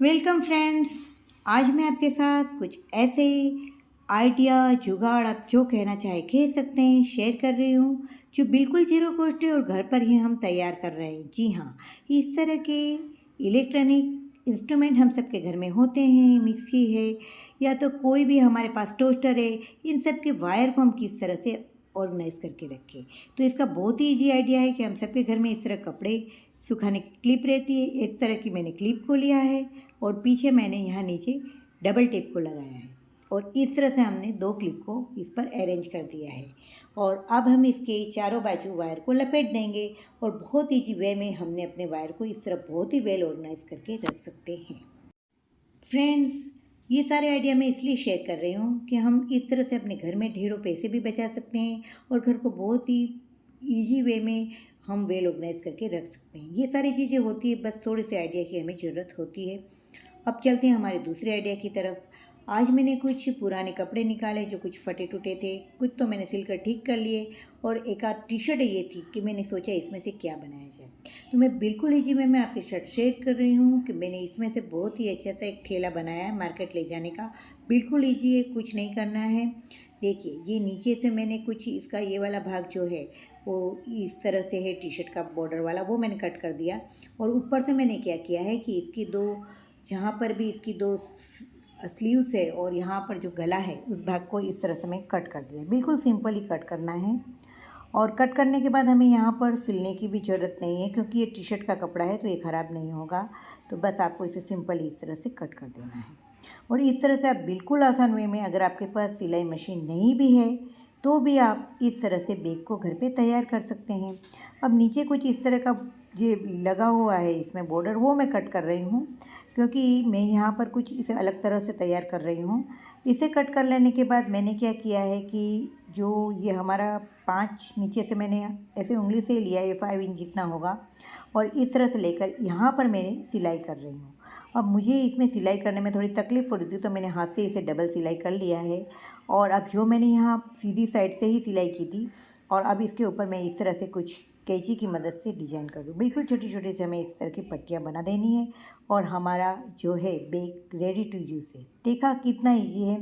Welcome friends. आज मैं आपके साथ कुछ ऐसे आइडिया जुगाड़ आप जो कहना चाहे कह सकते हैं शेयर कर रही हूँ, जो बिल्कुल जीरो कॉस्ट है और घर पर ही हम तैयार कर रहे हैं। जी हाँ, इस तरह के इलेक्ट्रॉनिक इंस्ट्रूमेंट हम सबके घर में होते हैं। मिक्सी है या तो कोई भी हमारे पास टोस्टर है, इन सब के वायर को हम किस तरह से ऑर्गेनाइज करके रखें। तो इसका बहुत ही ईजी आइडिया है कि हम सबके घर में इस तरह कपड़े सुखाने की क्लिप रहती है। इस तरह की मैंने क्लिप को लिया है और पीछे मैंने यहाँ नीचे डबल टेप को लगाया है और इस तरह से हमने दो क्लिप को इस पर अरेंज कर दिया है। और अब हम इसके चारों बाजू वायर को लपेट देंगे और बहुत ईजी वे में हमने अपने वायर को इस तरह बहुत ही वेल ऑर्गेनाइज करके रख सकते हैं। फ्रेंड्स, ये सारे आइडिया मैं इसलिए शेयर कर रही हूँ कि हम इस तरह से अपने घर में ढेरों पैसे भी बचा सकते हैं और घर को बहुत ही ईजी वे में हम वेल ऑर्गेनाइज करके रख सकते हैं। ये सारी चीज़ें होती है, बस थोड़े से आइडिया की हमें ज़रूरत होती है। अब चलते हैं हमारे दूसरे आइडिया की तरफ। आज मैंने कुछ पुराने कपड़े निकाले जो कुछ फटे टूटे थे, कुछ तो मैंने सिलकर ठीक कर लिए और एक आध टी शर्ट ये थी कि मैंने सोचा इसमें से क्या बनाया जाए। तो मैं बिल्कुल ईजी में मैं आपके साथ शेयर कर रही हूँ कि मैंने इसमें से बहुत ही अच्छा सा एक थैला बनाया है मार्केट ले जाने का। बिल्कुल ईजी है, कुछ नहीं करना है। देखिए, ये नीचे से मैंने कुछ इसका ये वाला भाग जो है वो इस तरह से है, टी शर्ट का बॉर्डर वाला, वो मैंने कट कर दिया। और ऊपर से मैंने क्या किया है कि इसकी दो, जहाँ पर भी इसकी दो स्लीव्स है और यहाँ पर जो गला है उस भाग को इस तरह से मैं कट कर दिया। बिल्कुल सिंपल ही कट करना है। और कट करने के बाद हमें यहाँ पर सिलने की भी ज़रूरत नहीं है क्योंकि ये टी शर्ट का कपड़ा है तो ये ख़राब नहीं होगा। तो बस आपको इसे सिंपल इस तरह से कट कर देना है। और इस तरह से आप बिल्कुल आसान वे में, अगर आपके पास सिलाई मशीन नहीं भी है तो भी आप इस तरह से बैग को घर पे तैयार कर सकते हैं। अब नीचे कुछ इस तरह का ये लगा हुआ है इसमें बॉर्डर, वो मैं कट कर रही हूँ क्योंकि मैं यहाँ पर कुछ इसे अलग तरह से तैयार कर रही हूँ। इसे कट कर लेने के बाद मैंने क्या किया है कि जो ये हमारा 5 नीचे से मैंने ऐसे उंगली से लिया है, 5 इंच जितना होगा, और इस तरह से लेकर यहाँ पर मैंने सिलाई कर रही हूँ। अब मुझे इसमें सिलाई करने में थोड़ी तकलीफ़ हो रही थी तो मैंने हाथ से इसे डबल सिलाई कर लिया है। और अब जो मैंने यहाँ सीधी साइड से ही सिलाई की थी और अब इसके ऊपर मैं इस तरह से कुछ कैंची की मदद से डिजाइन कर दूँ। बिल्कुल छोटी छोटी से हमें इस तरह की पट्टियाँ बना देनी है और हमारा जो है बैग रेडी टू यूज़ है। देखा कितना ईजी है।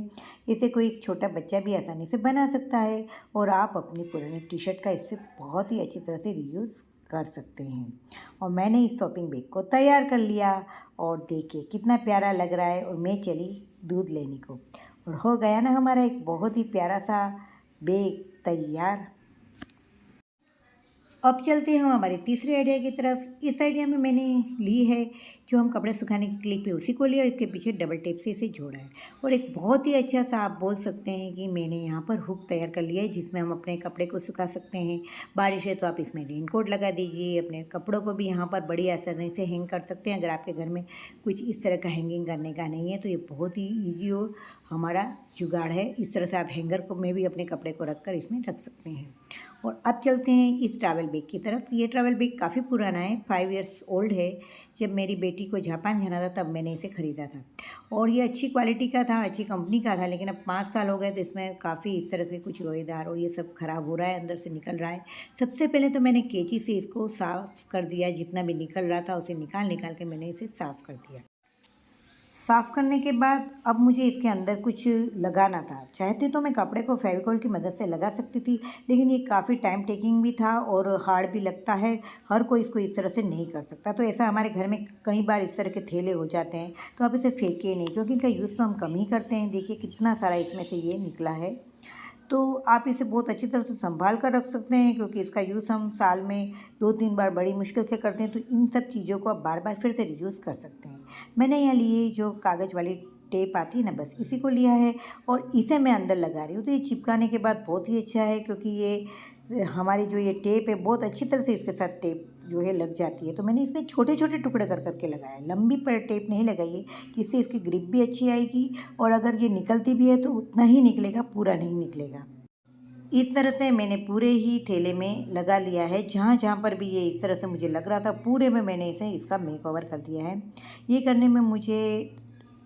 इसे कोई एक छोटा बच्चा भी आसानी से बना सकता है और आप अपनी पुरानी टी शर्ट का इससे बहुत ही अच्छी तरह से रीयूज़ कर सकते हैं। और मैंने इस शॉपिंग बैग को तैयार कर लिया और देखिए कितना प्यारा लग रहा है। और मैं चली दूध लेने को और हो गया ना हमारा एक बहुत ही प्यारा सा बैग तैयार। अब चलते हैं हम हमारे तीसरे आइडिया की तरफ। इस आइडिया में मैंने ली है जो हम कपड़े सुखाने की क्लिप है उसी को लिया, इसके पीछे डबल टेप से इसे जोड़ा है और एक बहुत ही अच्छा सा आप बोल सकते हैं कि मैंने यहाँ पर हुक तैयार कर लिया है जिसमें हम अपने कपड़े को सुखा सकते हैं। बारिश है तो आप इसमें रेनकोट लगा दीजिए। अपने कपड़ों को भी यहाँ पर बड़ी आसानी से हैंग कर सकते हैं। अगर आपके घर में कुछ इस तरह का हैंगिंग करने का नहीं है तो ये बहुत ही ईजी और हमारा जुगाड़ है। इस तरह से आप हैंगर को में भी अपने कपड़े को रख कर इसमें रख सकते हैं। और अब चलते हैं इस ट्रैवल बैग की तरफ। ये ट्रैवल बैग काफ़ी पुराना है, 5 इयर्स ओल्ड है। जब मेरी बेटी को जापान जाना था तब मैंने इसे ख़रीदा था और ये अच्छी क्वालिटी का था, अच्छी कंपनी का था। लेकिन अब 5 साल हो गए तो इसमें काफ़ी इस तरह से कुछ रोएदार और ये सब ख़राब हो रहा है, अंदर से निकल रहा है। सबसे पहले तो मैंने कैंची से इसको साफ़ कर दिया, जितना भी निकल रहा था उसे निकाल के मैंने इसे साफ़ कर दिया। साफ़ करने के बाद अब मुझे इसके अंदर कुछ लगाना था। चाहते तो मैं कपड़े को फेविकॉल की मदद से लगा सकती थी, लेकिन ये काफ़ी टाइम टेकिंग भी था और हार्ड भी लगता है। हर कोई इसको इस तरह से नहीं कर सकता। तो ऐसा हमारे घर में कई बार इस तरह के थैले हो जाते हैं तो आप इसे फेंके नहीं, क्योंकि इनका यूज़ तो हम कम ही करते हैं। देखिए कितना सारा इसमें से ये निकला है। तो आप इसे बहुत अच्छी तरह से संभाल कर रख सकते हैं क्योंकि इसका यूज़ हम साल में 2-3 बार बड़ी मुश्किल से करते हैं। तो इन सब चीज़ों को आप बार बार फिर से रीयूज़ कर सकते हैं। मैंने यहाँ लिए जो कागज़ वाली टेप आती है ना, बस इसी को लिया है और इसे मैं अंदर लगा रही हूँ। तो ये चिपकाने के बाद बहुत ही अच्छा है क्योंकि ये हमारी जो ये टेप है बहुत अच्छी तरह से इसके साथ टेप जो है लग जाती है। तो मैंने इसमें छोटे छोटे टुकड़े कर करके लगाया है, लंबी पर टेप नहीं लगाई है, जिससे इसकी ग्रिप भी अच्छी आएगी और अगर ये निकलती भी है तो उतना ही निकलेगा, पूरा नहीं निकलेगा। इस तरह से मैंने पूरे ही थैले में लगा लिया है। जहाँ जहाँ पर भी ये इस तरह से मुझे लग रहा था पूरे में मैंने इसे इसका मेक ओवर कर दिया है। ये करने में मुझे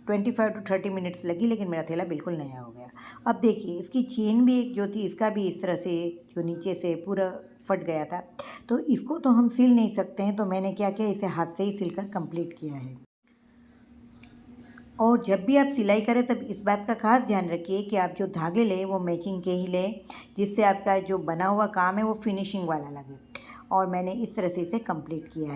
25 टू 30 मिनट्स लगी, लेकिन मेरा थैला बिल्कुल नया हो गया। अब देखिए इसकी चेन भी एक जो थी, इसका भी इस तरह से जो नीचे से पूरा फट गया था, तो इसको तो हम सिल नहीं सकते हैं। तो मैंने क्या किया, इसे हाथ से ही सिलकर कंप्लीट किया है। और जब भी आप सिलाई करें तब इस बात का खास ध्यान रखिए कि आप जो धागे लें वो मैचिंग के ही लें, जिससे आपका जो बना हुआ काम है वो फिनिशिंग वाला लगे। और मैंने इस तरह से इसे कंप्लीट किया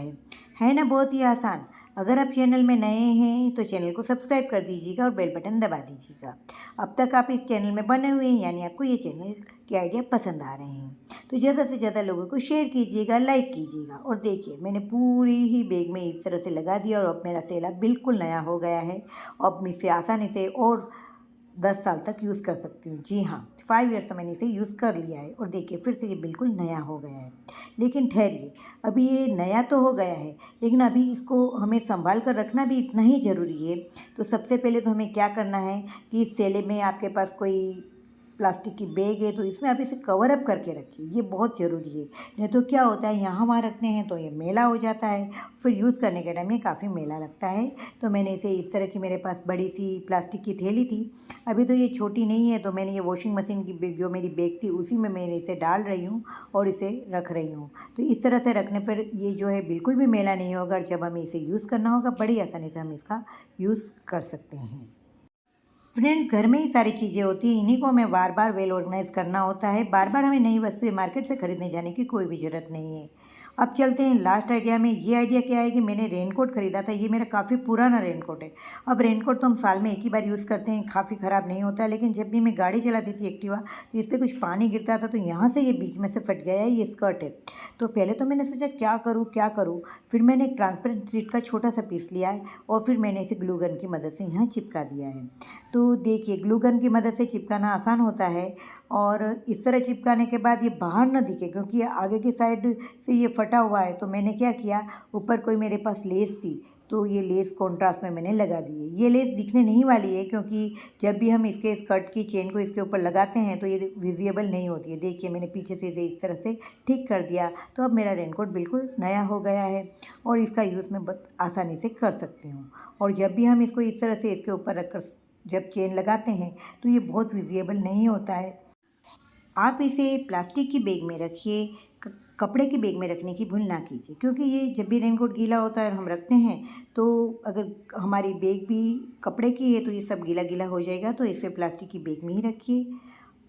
है ना बहुत ही आसान। अगर आप चैनल में नए हैं तो चैनल को सब्सक्राइब कर दीजिएगा और बेल बटन दबा दीजिएगा। अब तक आप इस चैनल में बने हुए हैं, यानी आपको ये चैनल के आइडिया पसंद आ रहे हैं, तो ज़्यादा से ज़्यादा लोगों को शेयर कीजिएगा, लाइक कीजिएगा। और देखिए मैंने पूरी ही बैग में इस तरह से लगा दिया और अब मेरा थैला बिल्कुल नया हो गया है। अब मैं इसे आसानी से और 10 साल तक यूज़ कर सकती हूँ। जी हाँ, 5 ईयर्स तो मैंने इसे यूज़ कर लिया है और देखिए फिर से ये बिल्कुल नया हो गया है। लेकिन ठहरिए, अभी ये नया तो हो गया है, लेकिन अभी इसको हमें संभाल कर रखना भी इतना ही ज़रूरी है। तो सबसे पहले तो हमें क्या करना है कि इस थैले में आपके पास कोई प्लास्टिक की बैग है तो इसमें आप इसे कवर अप करके रखिए, ये बहुत ज़रूरी है। नहीं तो क्या होता है, यहाँ वहाँ रखते हैं तो ये मैला हो जाता है, फिर यूज़ करने के टाइम में काफ़ी मैला लगता है। तो मैंने इसे इस तरह की, मेरे पास बड़ी सी प्लास्टिक की थैली थी, अभी तो ये छोटी नहीं है, तो मैंने ये वॉशिंग मशीन की जो मेरी बैग थी उसी में मैंने इसे डाल रही हूँ और इसे रख रही हूँ। तो इस तरह से रखने पर ये जो है बिल्कुल भी मैला नहीं होगा। जब हमें इसे यूज़ करना होगा बड़ी आसानी से हम इसका यूज़ कर सकते हैं। फ्रेंड्स, घर में ही सारी चीज़ें होती हैं, इन्हीं को हमें बार बार वेल ऑर्गेनाइज करना होता है। बार बार हमें नई वस्तुएं मार्केट से खरीदने जाने की कोई भी ज़रूरत नहीं है। अब चलते हैं लास्ट आइडिया में। ये आइडिया क्या है कि मैंने रेनकोट ख़रीदा था, ये मेरा काफ़ी पुराना रेनकोट है। अब रेनकोट तो हम साल में एक ही बार यूज़ करते हैं, काफ़ी ख़राब नहीं होता है, लेकिन जब भी मैं गाड़ी चलाती थी एक्टिवा तो इस पर कुछ पानी गिरता था तो यहाँ से ये बीच में से फट गया है, ये स्कर्ट है। तो पहले तो मैंने सोचा क्या करूँ क्या करूँ, फिर मैंने एक ट्रांसपेरेंट शीट का छोटा सा पीस लिया है और फिर मैंने इसे ग्लू गन की मदद से यहाँ चिपका दिया है। तो देखिए ग्लू गन की मदद से चिपकाना आसान होता है और इस तरह चिपकाने के बाद ये बाहर ना दिखे, क्योंकि ये आगे की साइड से ये फटा हुआ है। तो मैंने क्या किया, ऊपर कोई मेरे पास लेस थी तो ये लेस कॉन्ट्रास्ट में मैंने लगा दी है। ये लेस दिखने नहीं वाली है, क्योंकि जब भी हम इसके स्कर्ट की चेन को इसके ऊपर लगाते हैं तो ये विजिबल नहीं होती है। देखिए मैंने पीछे से इसे इस तरह से ठीक कर दिया, तो अब मेरा रेनकोट बिल्कुल नया हो गया है और इसका यूज़ मैं बहुत आसानी से कर सकती हूँ। और जब भी हम इसको इस तरह से इसके ऊपर रखकर जब चेन लगाते हैं तो ये बहुत विजिबल नहीं होता है। आप इसे प्लास्टिक की बैग में रखिए, कपड़े की बैग में रखने की भूल ना कीजिए, क्योंकि ये जब भी रेनकोट गीला होता है और हम रखते हैं तो अगर हमारी बैग भी कपड़े की है तो ये सब गीला गीला हो जाएगा। तो इसे प्लास्टिक की बैग में ही रखिए।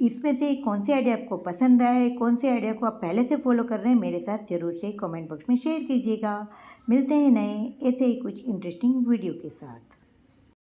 इसमें से कौन से आइडिया आपको पसंद आए, कौन से आइडिया को आप पहले से फॉलो कर रहे हैं, मेरे साथ ज़रूर से कमेंट बॉक्स में शेयर कीजिएगा। मिलते हैं नए ऐसे ही कुछ इंटरेस्टिंग वीडियो के साथ।